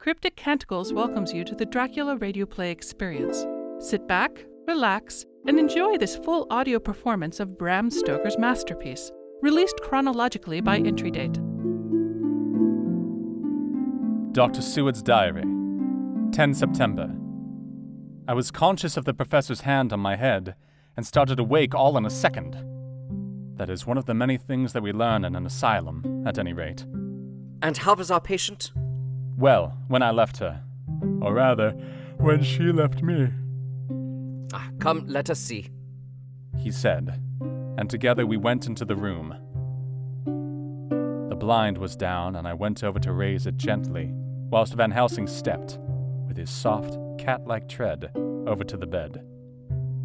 Cryptic Canticles welcomes you to the Dracula radio play experience. Sit back, relax, and enjoy this full audio performance of Bram Stoker's masterpiece, released chronologically by entry date. Dr. Sewards Diary, 10 September. I was conscious of the professor's hand on my head and started awake all in a second. That is one of the many things that we learn in an asylum, at any rate. And how was our patient? Well, when I left her. Or rather, when she left me. Come, let us see, he said, and together we went into the room. The blind was down, and I went over to raise it gently, whilst Van Helsing stepped, with his soft, cat-like tread, over to the bed.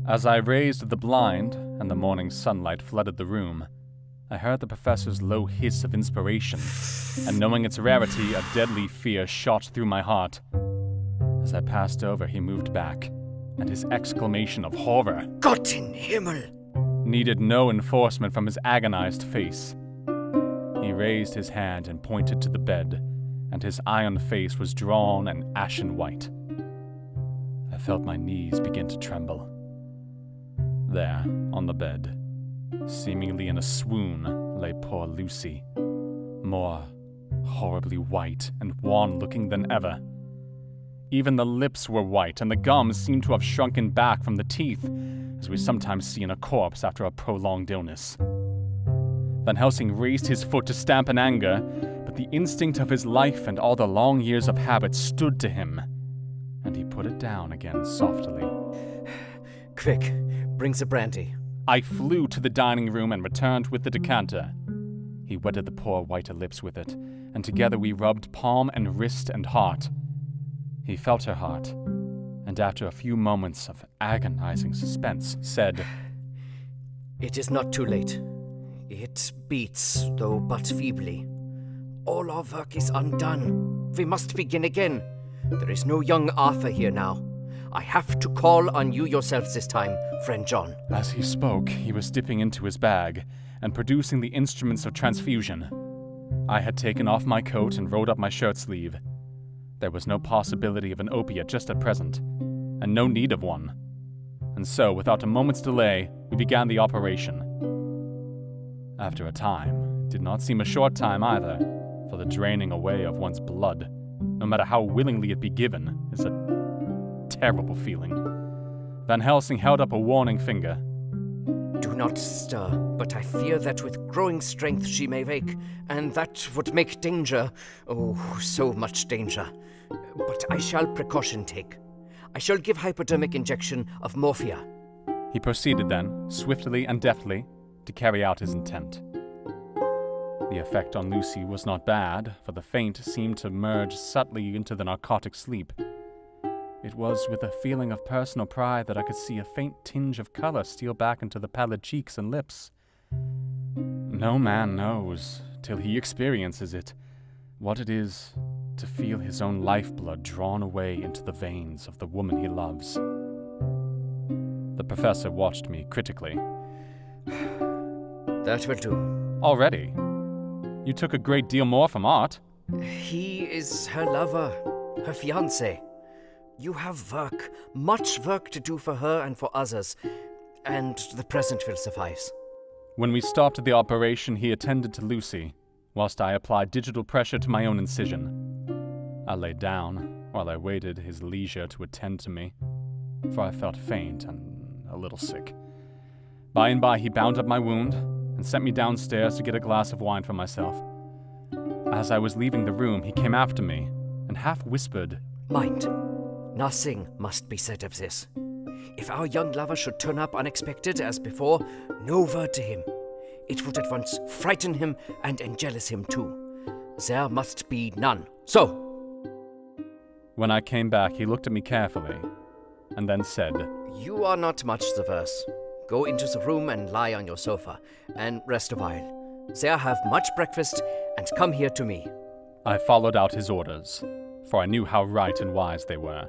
As I raised the blind, and the morning sunlight flooded the room, I heard the professor's low hiss of inspiration, and knowing its rarity, a deadly fear shot through my heart. As I passed over, he moved back, and his exclamation of horror, Gott in Himmel, needed no enforcement from his agonized face. He raised his hand and pointed to the bed, and his iron face was drawn and ashen white. I felt my knees begin to tremble. There, on the bed, seemingly in a swoon, lay poor Lucy, more horribly white and wan-looking than ever. Even the lips were white, and the gums seemed to have shrunken back from the teeth, as we sometimes see in a corpse after a prolonged illness. Van Helsing raised his foot to stamp in anger, but the instinct of his life and all the long years of habit stood to him, and he put it down again softly. Quick, bring the brandy. I flew to the dining room and returned with the decanter. He wetted the poor white lips with it, and together we rubbed palm and wrist and heart. He felt her heart, and after a few moments of agonizing suspense, said, It is not too late. It beats, though but feebly. All our work is undone. We must begin again. There is no young Arthur here now. I have to call on you yourself this time, friend John. As he spoke, he was dipping into his bag and producing the instruments of transfusion. I had taken off my coat and rolled up my shirt sleeve. There was no possibility of an opiate just at present, and no need of one. And so, without a moment's delay, we began the operation. After a time, it did not seem a short time either, for the draining away of one's blood, no matter how willingly it be given, is a terrible feeling. Van Helsing held up a warning finger. Do not stir, but I fear that with growing strength she may wake, and that would make danger. Oh, so much danger. But I shall precaution take. I shall give hypodermic injection of morphia. He proceeded then, swiftly and deftly, to carry out his intent. The effect on Lucy was not bad, for the faint seemed to merge subtly into the narcotic sleep. It was with a feeling of personal pride that I could see a faint tinge of color steal back into the pallid cheeks and lips. No man knows, till he experiences it, what it is to feel his own lifeblood drawn away into the veins of the woman he loves. The professor watched me critically. That will do. Already? You took a great deal more from Art. He is her lover, her fiancé. You have work, much work to do for her and for others, and the present will suffice. When we stopped the operation, he attended to Lucy, whilst I applied digital pressure to my own incision. I lay down, while I waited his leisure to attend to me, for I felt faint and a little sick. By and by he bound up my wound, and sent me downstairs to get a glass of wine for myself. As I was leaving the room, he came after me, and half whispered, Mind, nothing must be said of this. If our young lover should turn up unexpected as before, no word to him. It would at once frighten him and enjealous him too. There must be none. So! When I came back, he looked at me carefully, and then said, You are not much the worse. Go into the room and lie on your sofa, and rest a while. There have much breakfast, and come here to me. I followed out his orders, for I knew how right and wise they were.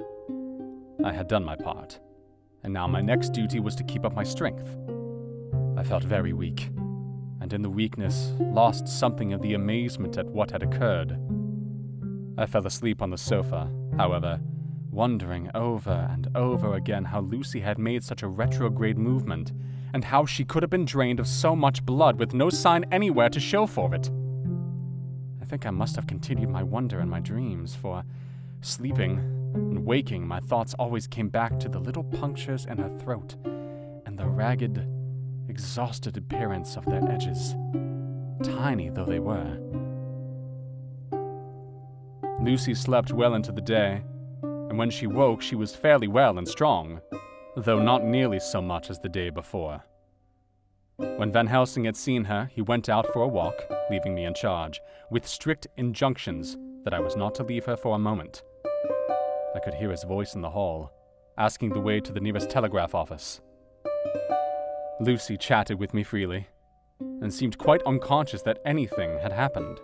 I had done my part, and now my next duty was to keep up my strength. I felt very weak, and in the weakness lost something of the amazement at what had occurred. I fell asleep on the sofa, however, wondering over and over again how Lucy had made such a retrograde movement, and how she could have been drained of so much blood with no sign anywhere to show for it. I think I must have continued my wonder in my dreams, for sleeping and waking, my thoughts always came back to the little punctures in her throat and the ragged, exhausted appearance of their edges, tiny though they were. Lucy slept well into the day, and when she woke she was fairly well and strong, though not nearly so much as the day before. When Van Helsing had seen her, he went out for a walk, leaving me in charge, with strict injunctions that I was not to leave her for a moment. I could hear his voice in the hall, asking the way to the nearest telegraph office. Lucy chatted with me freely, and seemed quite unconscious that anything had happened.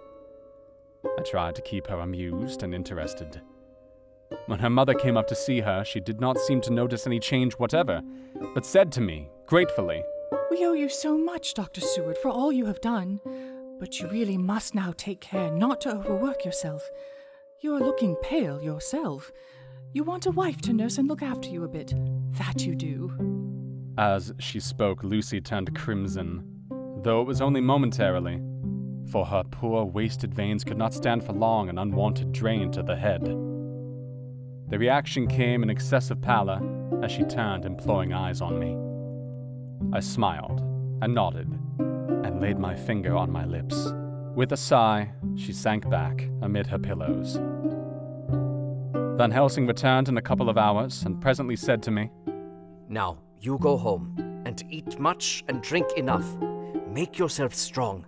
I tried to keep her amused and interested. When her mother came up to see her, she did not seem to notice any change whatever, but said to me, gratefully, "We owe you so much, Dr. Seward, for all you have done. But you really must now take care not to overwork yourself. You are looking pale yourself. You want a wife to nurse and look after you a bit. That you do." As she spoke, Lucy turned crimson, though it was only momentarily, for her poor, wasted veins could not stand for long an unwanted drain to the head. The reaction came in excessive pallor as she turned imploring eyes on me. I smiled and nodded and laid my finger on my lips. With a sigh, she sank back amid her pillows. Van Helsing returned in a couple of hours and presently said to me, Now, you go home, and eat much and drink enough. Make yourself strong.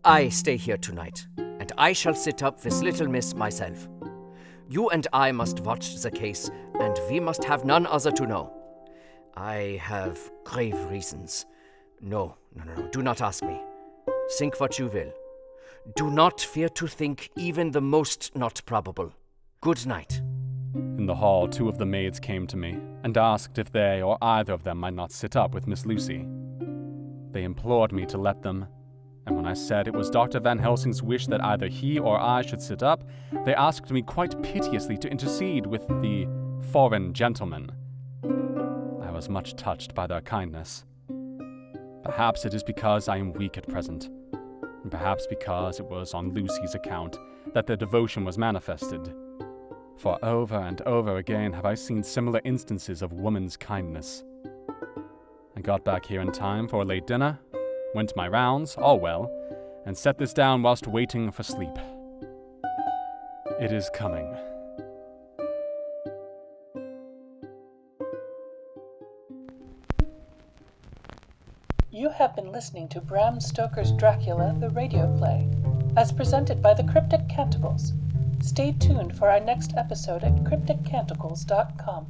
I stay here tonight, and I shall sit up with little miss myself. You and I must watch the case, and we must have none other to know. I have grave reasons. No, do not ask me. Think what you will. Do not fear to think even the most not probable. Good night. In the hall, two of the maids came to me and asked if they or either of them might not sit up with Miss Lucy. They implored me to let them, and when I said it was Dr. Van Helsing's wish that either he or I should sit up, they asked me quite piteously to intercede with the foreign gentleman. I was much touched by their kindness. Perhaps it is because I am weak at present, and perhaps because it was on Lucy's account that their devotion was manifested. For over and over again have I seen similar instances of woman's kindness. I got back here in time for a late dinner, went my rounds, all well, and set this down whilst waiting for sleep. It is coming. You have been listening to Bram Stoker's Dracula, the radio play, as presented by the Cryptic Canticles. Stay tuned for our next episode at crypticcanticles.com.